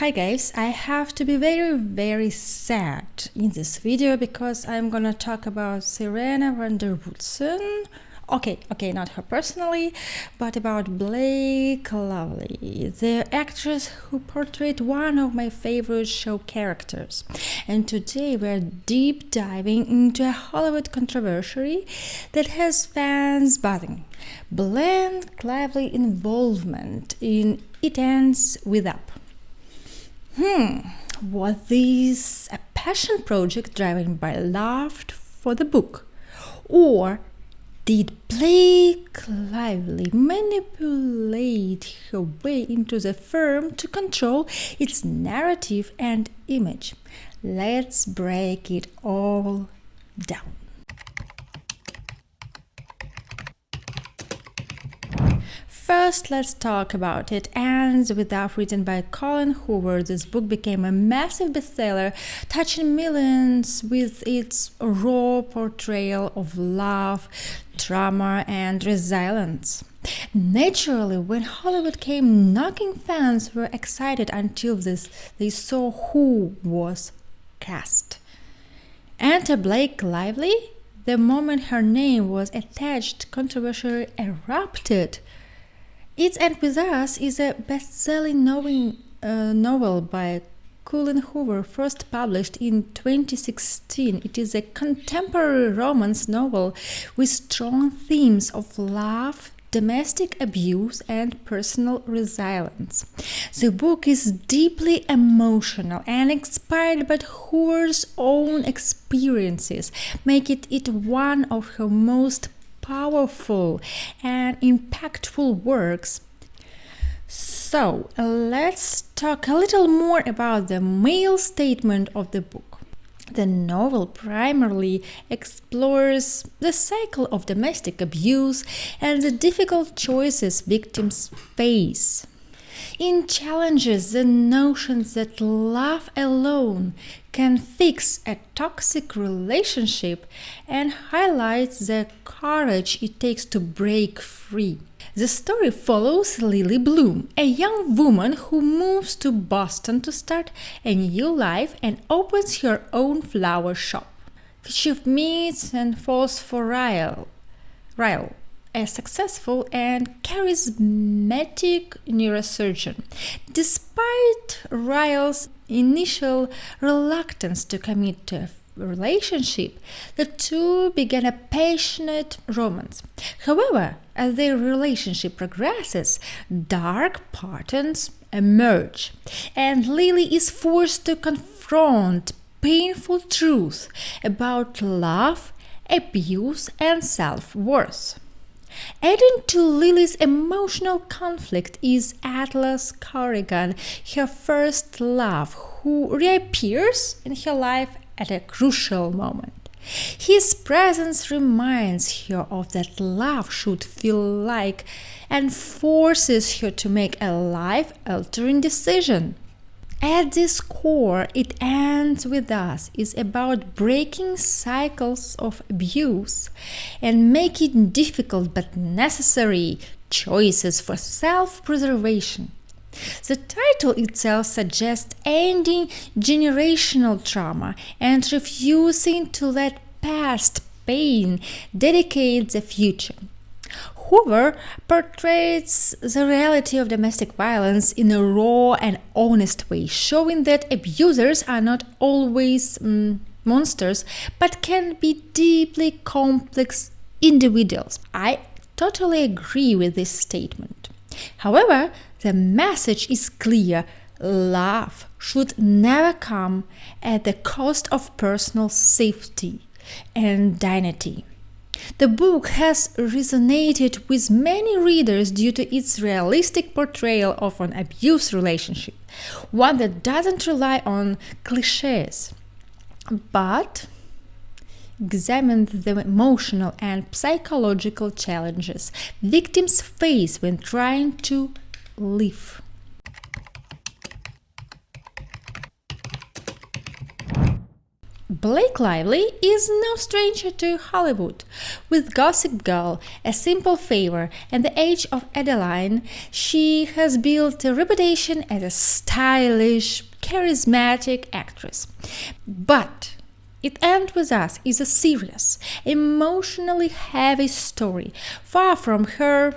Hi guys, I have to be very sad in this video because I'm gonna talk about Serena van der Woodsen. Okay, not her personally, but about Blake Lively, the actress who portrayed one of my favorite show characters. And today we're deep diving into a Hollywood controversy that has fans buzzing. Blake Lively involvement in It Ends With Up. Was this a passion project driven by love for the book? Or did Blake Lively manipulate her way into the firm to control its narrative and image? Let's break it all down. First, let's talk about It Ends With Up, written by Colleen Hoover. This book became a massive bestseller, touching millions with its raw portrayal of love, trauma, and resilience. Naturally, when Hollywood came knocking, fans were excited until they saw who was cast. Enter Blake Lively. The moment her name was attached, controversy erupted. It Ends With Us is a best-selling novel by Colleen Hoover, first published in 2016. It is a contemporary romance novel with strong themes of love, domestic abuse, and personal resilience. The book is deeply emotional and inspired by Hoover's own experiences, making it one of her most powerful and impactful works. So, let's talk a little more about the male statement of the book. The novel primarily explores the cycle of domestic abuse and the difficult choices victims face. It challenges the notion that love alone can fix a toxic relationship and highlights the courage it takes to break free. The story follows Lily Bloom, a young woman who moves to Boston to start a new life and opens her own flower shop. She meets and falls for Ryle, a successful and charismatic neurosurgeon. Despite Ryle's initial reluctance to commit to a relationship, the two began a passionate romance. However, as their relationship progresses, dark patterns emerge, and Lily is forced to confront painful truths about love, abuse, and self-worth. Adding to Lily's emotional conflict is Atlas Corrigan, her first love, who reappears in her life at a crucial moment. His presence reminds her of that love should feel like and forces her to make a life-altering decision. At its core, It Ends With Us is about breaking cycles of abuse and making difficult but necessary choices for self-preservation. The title itself suggests ending generational trauma and refusing to let past pain dictate the future. Hoover portrays the reality of domestic violence in a raw and honest way, showing that abusers are not always monsters, but can be deeply complex individuals. I totally agree with this statement. However, the message is clear: love should never come at the cost of personal safety and dignity. The book has resonated with many readers due to its realistic portrayal of an abused relationship, one that doesn't rely on cliches, but examines the emotional and psychological challenges victims face when trying to live. Blake Lively is no stranger to Hollywood. With Gossip Girl, A Simple Favor, and The Age of Adeline, she has built a reputation as a stylish, charismatic actress. But It Ends With Us is a serious, emotionally heavy story, far from her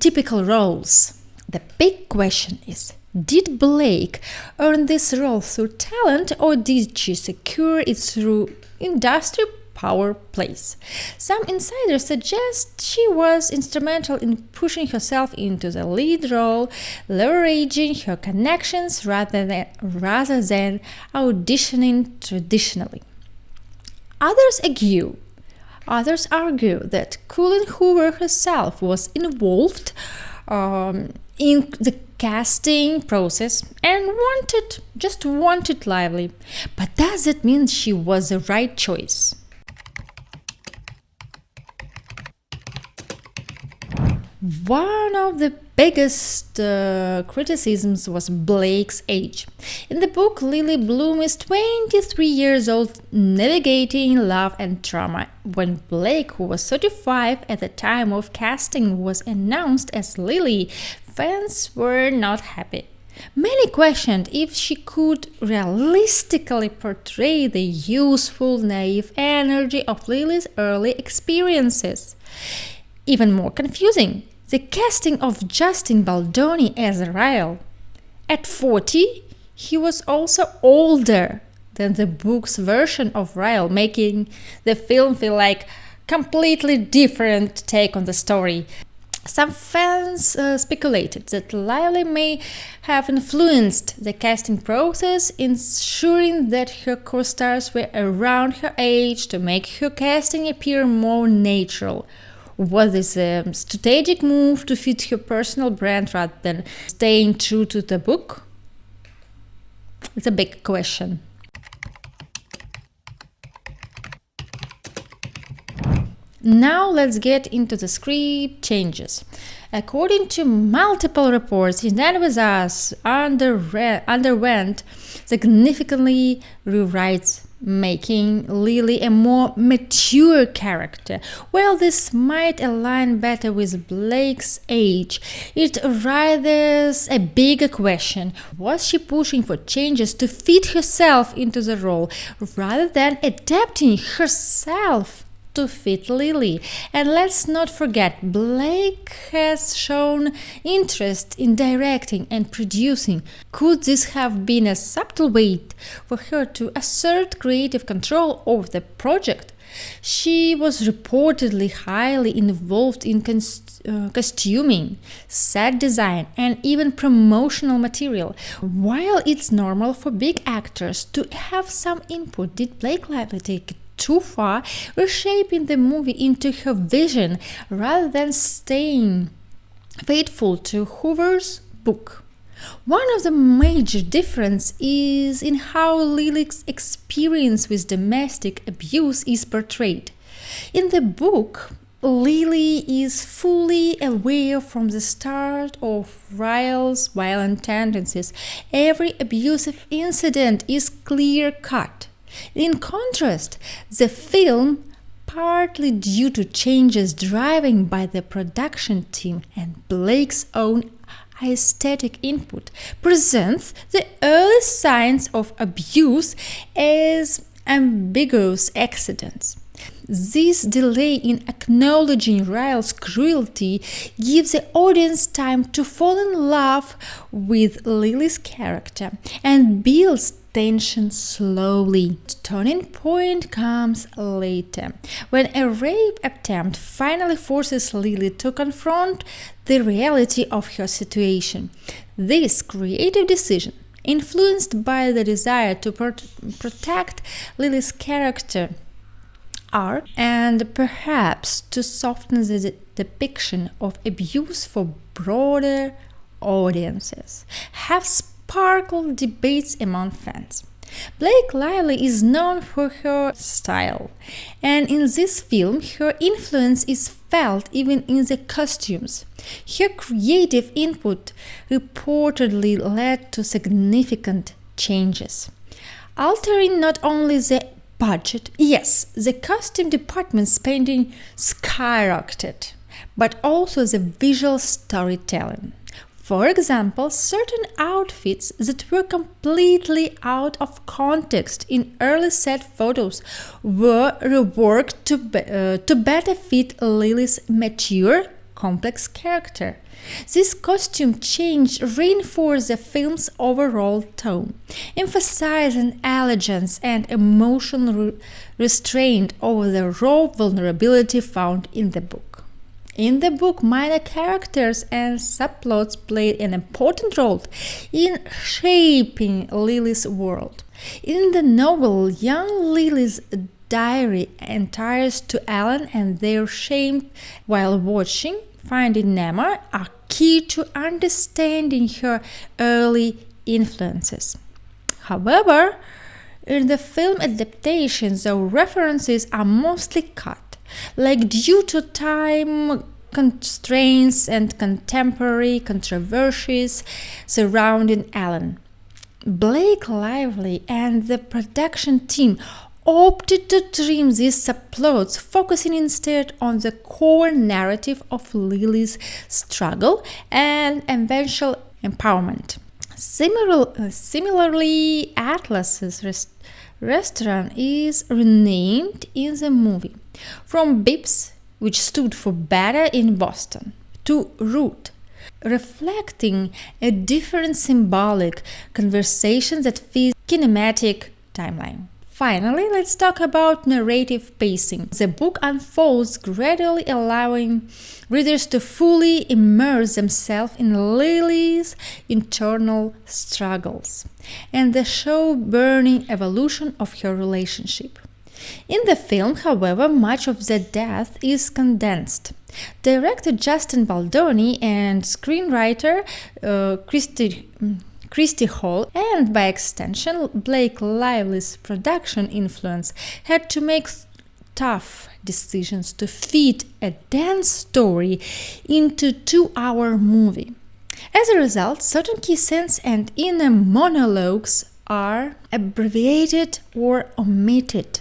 typical roles. The big question is, did Blake earn this role through talent, or did she secure it through industry power plays? Some insiders suggest she was instrumental in pushing herself into the lead role, leveraging her connections rather than auditioning traditionally. Others argue that Colleen Hoover herself was involved in the casting process and wanted Lively. But does it mean she was the right choice? One of the biggest criticisms was Blake's age. In the book, Lily Bloom is 23 years old, navigating love and trauma. When Blake, who was 35 at the time of casting, was announced as Lily, fans were not happy. Many questioned if she could realistically portray the youthful, naive energy of Lily's early experiences. Even more confusing, the casting of Justin Baldoni as Ryle. At 40, he was also older than the book's version of Ryle, making the film feel like completely different take on the story. Some fans speculated that Lively may have influenced the casting process, ensuring that her co-stars were around her age to make her casting appear more natural. Was this a strategic move to fit her personal brand rather than staying true to the book? It's a big question. Now let's get into the script changes. According to multiple reports, It Ends With Us underwent significantly rewrites, making Lily a more mature character. While this might align better with Blake's age, it raises a bigger question. Was she pushing for changes to fit herself into the role rather than adapting herself to fit Lily? And let's not forget, Blake has shown interest in directing and producing. Could this have been a subtle way for her to assert creative control over the project? She was reportedly highly involved in costuming, set design, and even promotional material. While it's normal for big actors to have some input, did Blake Lively take it too far, reshaping the movie into her vision rather than staying faithful to Hoover's book? One of the major differences is in how Lily's experience with domestic abuse is portrayed. In the book, Lily is fully aware from the start of Ryle's violent tendencies. Every abusive incident is clear-cut. In contrast, the film, partly due to changes driven by the production team and Blake's own aesthetic input, presents the early signs of abuse as ambiguous accidents. This delay in acknowledging Ryle's cruelty gives the audience time to fall in love with Lily's character and builds tension slowly. The turning point comes later, when a rape attempt finally forces Lily to confront the reality of her situation. This creative decision, influenced by the desire to protect Lily's character arc and perhaps to soften the depiction of abuse for broader audiences, have sparkled debates among fans. Blake Lively is known for her style, and in this film her influence is felt even in the costumes. Her creative input reportedly led to significant changes. altering not only the budget, yes, the costume department spending skyrocketed, but also the visual storytelling. For example, certain outfits that were completely out of context in early set photos were reworked to better fit Lily's mature, complex character. This costume change reinforced the film's overall tone, emphasizing elegance and emotional restraint over the raw vulnerability found in the book. In the book, minor characters and subplots played an important role in shaping Lily's world. In the novel, young Lily's diary enters to Ellen and their shame while watching Finding Nemo are key to understanding her early influences. However, in the film adaptation, the references are mostly cut, like due to time constraints and contemporary controversies surrounding Ellen. Blake Lively and the production team opted to trim these subplots, focusing instead on the core narrative of Lily's struggle and eventual empowerment. Similarly, Atlas's restaurant is renamed in the movie, from Bibbs, which stood for Better in Boston, to Root, reflecting a different symbolic conversation that fits kinematic timeline. Finally, let's talk about narrative pacing. The book unfolds gradually, allowing readers to fully immerse themselves in Lily's internal struggles and the slow-burning evolution of her relationship. In the film, however, much of the depth is condensed. Director Justin Baldoni and screenwriter Christy Hall, and by extension Blake Lively's production influence, had to make tough decisions to fit a dense story into a 2-hour movie. As a result, certain key scenes and inner monologues are abbreviated or omitted.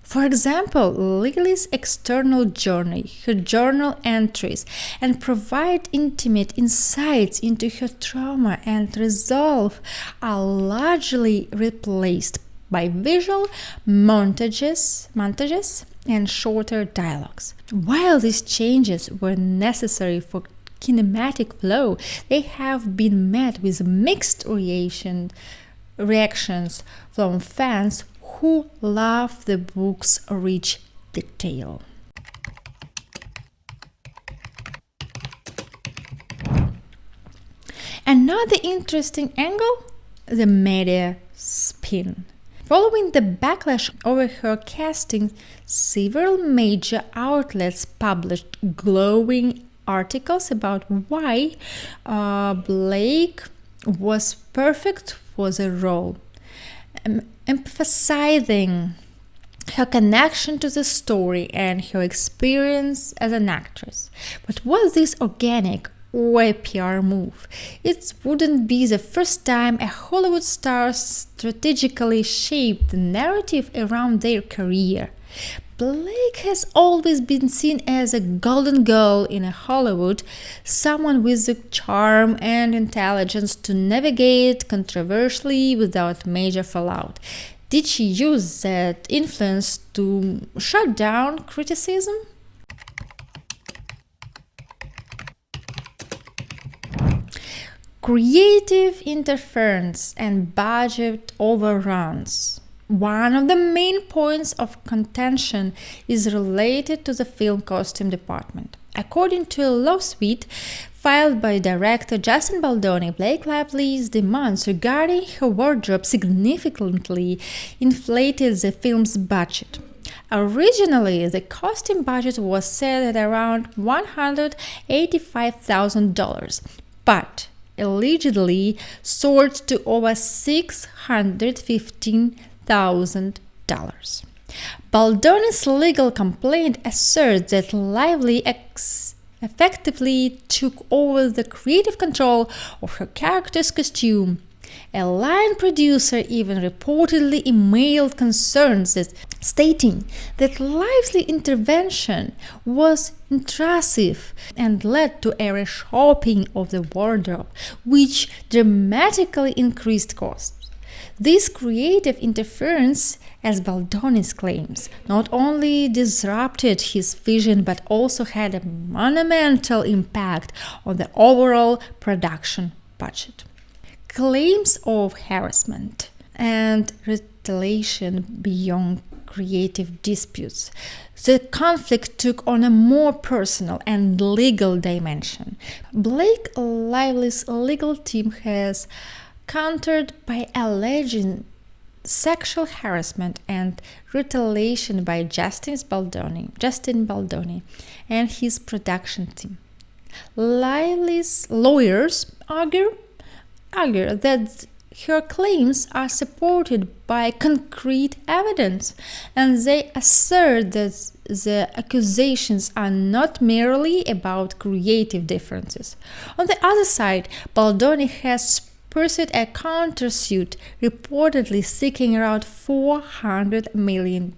For example, Lily's external journey, her journal entries, and provide intimate insights into her trauma and resolve are largely replaced by visual montages and shorter dialogues. While these changes were necessary for kinematic flow, they have been met with mixed reactions from fans who love the book's rich detail. Another interesting angle, the media spin. Following the backlash over her casting, several major outlets published glowing articles about why Blake was perfect for the role, emphasizing her connection to the story and her experience as an actress. But was this organic or a PR move? It wouldn't be the first time a Hollywood star strategically shaped the narrative around their career. Blake has always been seen as a golden girl in Hollywood, someone with the charm and intelligence to navigate controversially without major fallout. Did she use that influence to shut down criticism? Creative interference and budget overruns. One of the main points of contention is related to the film costume department. According to a lawsuit filed by director Justin Baldoni, Blake Lively's demands regarding her wardrobe significantly inflated the film's budget. Originally, the costume budget was set at around $185,000, but allegedly soared to over $615,000. Baldoni's legal complaint asserts that Lively effectively took over the creative control of her character's costume. A line producer even reportedly emailed concerns stating that Lively's intervention was intrusive and led to a reshaping of the wardrobe, which dramatically increased costs. This creative interference, as Baldoni claims, not only disrupted his vision but also had a monumental impact on the overall production budget. Claims of harassment and retaliation beyond creative disputes. The conflict took on a more personal and legal dimension. Blake Lively's legal team has countered by alleging sexual harassment and retaliation by Justin Baldoni and his production team. Lively's lawyers argue that her claims are supported by concrete evidence, and they assert that the accusations are not merely about creative differences. On the other side, Baldoni has pursued a countersuit, reportedly seeking around $400 million,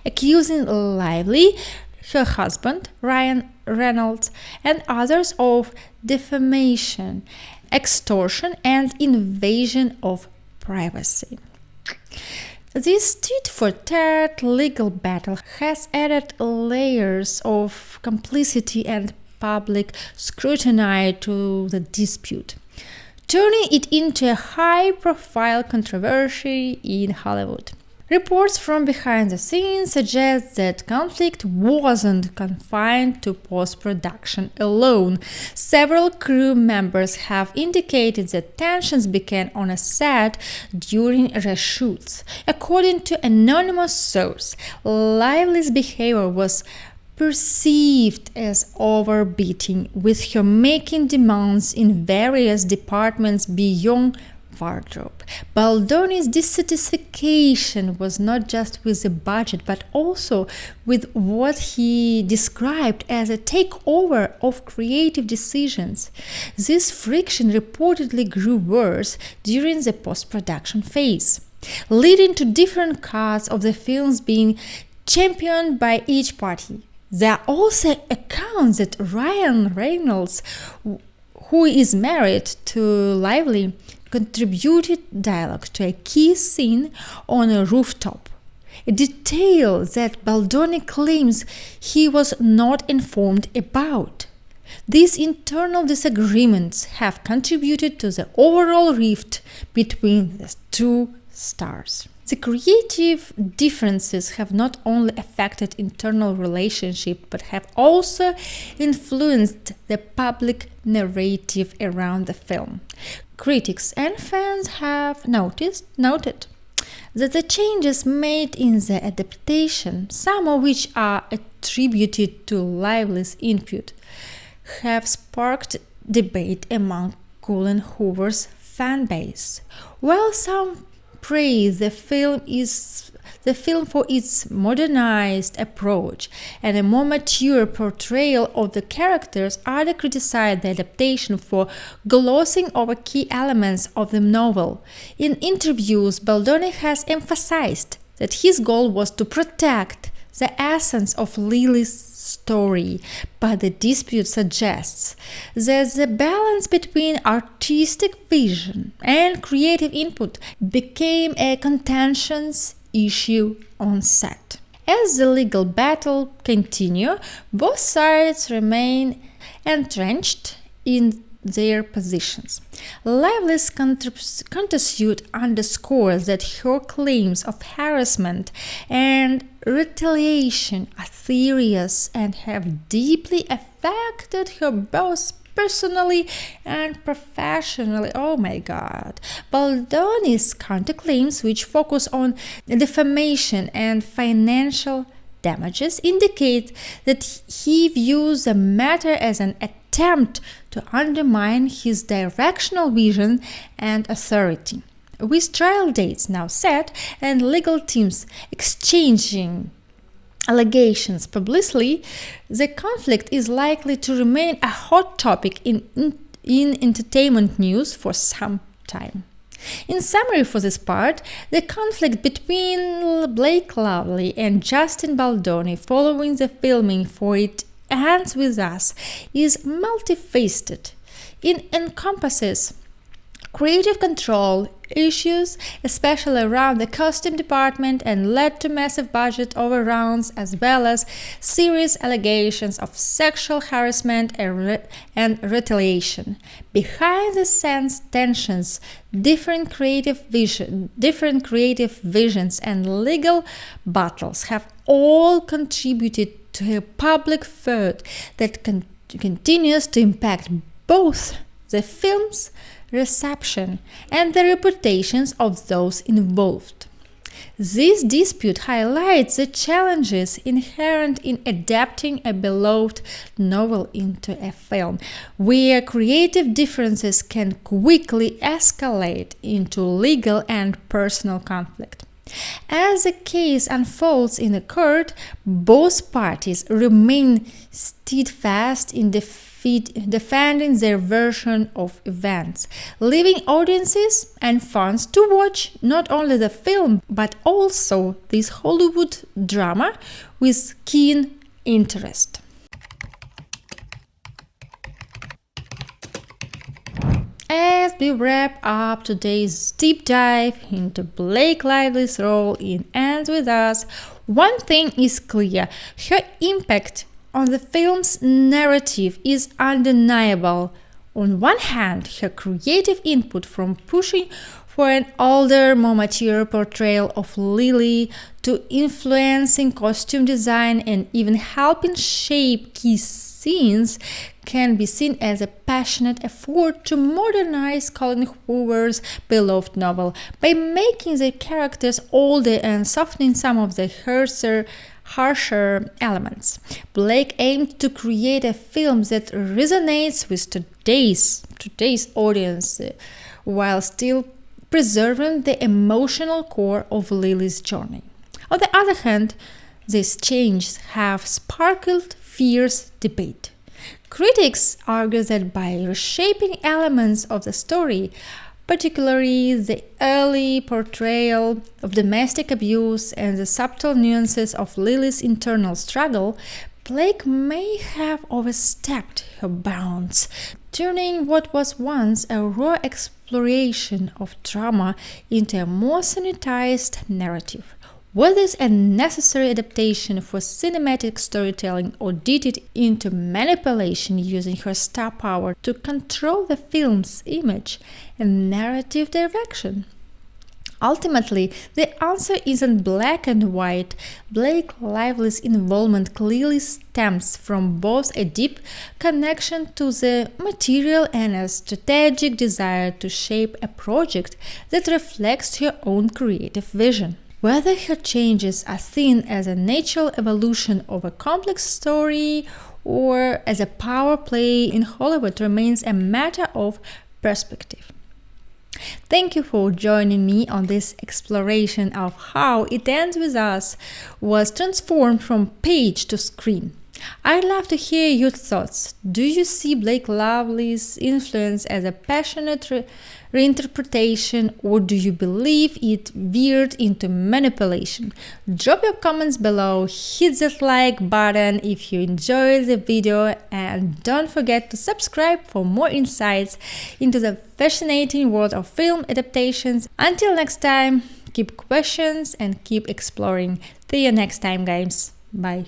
accusing Lively, her husband, Ryan Reynolds, and others of defamation, extortion, and invasion of privacy. This tit-for-tat legal battle has added layers of complicity and public scrutiny to the dispute, turning it into a high-profile controversy in Hollywood. Reports from behind the scenes suggest that conflict wasn't confined to post-production alone. Several crew members have indicated that tensions began on a set during reshoots. According to an anonymous source, Lively's behavior was perceived as overbeating, with her making demands in various departments beyond wardrobe. Baldoni's dissatisfaction was not just with the budget but also with what he described as a takeover of creative decisions. This friction reportedly grew worse during the post-production phase, leading to different cuts of the films being championed by each party. There are also accounts that Ryan Reynolds, who is married to Lively, contributed dialogue to a key scene on a rooftop, a detail that Baldoni claims he was not informed about. These internal disagreements have contributed to the overall rift between the two stars. The creative differences have not only affected internal relationships but have also influenced the public narrative around the film. Critics and fans have noted that the changes made in the adaptation, some of which are attributed to Lively's input, have sparked debate among Colleen Hoover's fan base. While some praise the film for its modernized approach and a more mature portrayal of the characters, others criticize the adaptation for glossing over key elements of the novel. In interviews, Baldoni has emphasized that his goal was to protect the essence of Lily's story, but the dispute suggests that the balance between artistic vision and creative input became a contentious issue on set. As the legal battle continues, both sides remain entrenched in their positions. Lively's countersuit underscores that her claims of harassment and retaliation are serious and have deeply affected her both personally and professionally. Oh my God. Baldoni's counterclaims, which focus on defamation and financial damages, indicate that he views the matter as an attempt to undermine his directional vision and authority. With trial dates now set and legal teams exchanging allegations publicly, the conflict is likely to remain a hot topic in entertainment news for some time. In summary for this part, the conflict between Blake Lively and Justin Baldoni following the filming for It Ends With Us is multifaceted. It encompasses creative control issues, especially around the costume department, and led to massive budget overruns as well as serious allegations of sexual harassment and retaliation. Behind the scenes tensions, different creative visions and legal battles have all contributed to a public feud that continues to impact both the film's reception and the reputations of those involved. This dispute highlights the challenges inherent in adapting a beloved novel into a film, where creative differences can quickly escalate into legal and personal conflict. As the case unfolds in the court, both parties remain steadfast in defending their version of events, leaving audiences and fans to watch not only the film but also this Hollywood drama with keen interest. As we wrap up today's deep dive into Blake Lively's role in Ends With Us, one thing is clear: her impact on the film's narrative is undeniable. On one hand, her creative input, from pushing for an older, more mature portrayal of Lily to influencing costume design and even helping shape key scenes, can be seen as a passionate effort to modernize Colleen Hoover's beloved novel by making the characters older and softening some of the harsher elements. Blake aimed to create a film that resonates with today's audience while still preserving the emotional core of Lily's journey. On the other hand, these changes have sparked fierce debate. Critics argue that by reshaping elements of the story, particularly the early portrayal of domestic abuse and the subtle nuances of Lily's internal struggle, Blake may have overstepped her bounds, turning what was once a raw exploration of drama into a more sanitized narrative. Was this a necessary adaptation for cinematic storytelling, or did it into manipulation using her star power to control the film's image and narrative direction? Ultimately, the answer isn't black and white. Blake Lively's involvement clearly stems from both a deep connection to the material and a strategic desire to shape a project that reflects her own creative vision. Whether her changes are seen as a natural evolution of a complex story or as a power play in Hollywood remains a matter of perspective. Thank you for joining me on this exploration of how It Ends With Us was transformed from page to screen. I'd love to hear your thoughts. Do you see Blake Lively's influence as a passionate reinterpretation, or do you believe it veered into manipulation? Drop your comments below, hit that like button if you enjoyed the video, and don't forget to subscribe for more insights into the fascinating world of film adaptations. Until next time, keep questions and keep exploring. See you next time, guys. Bye.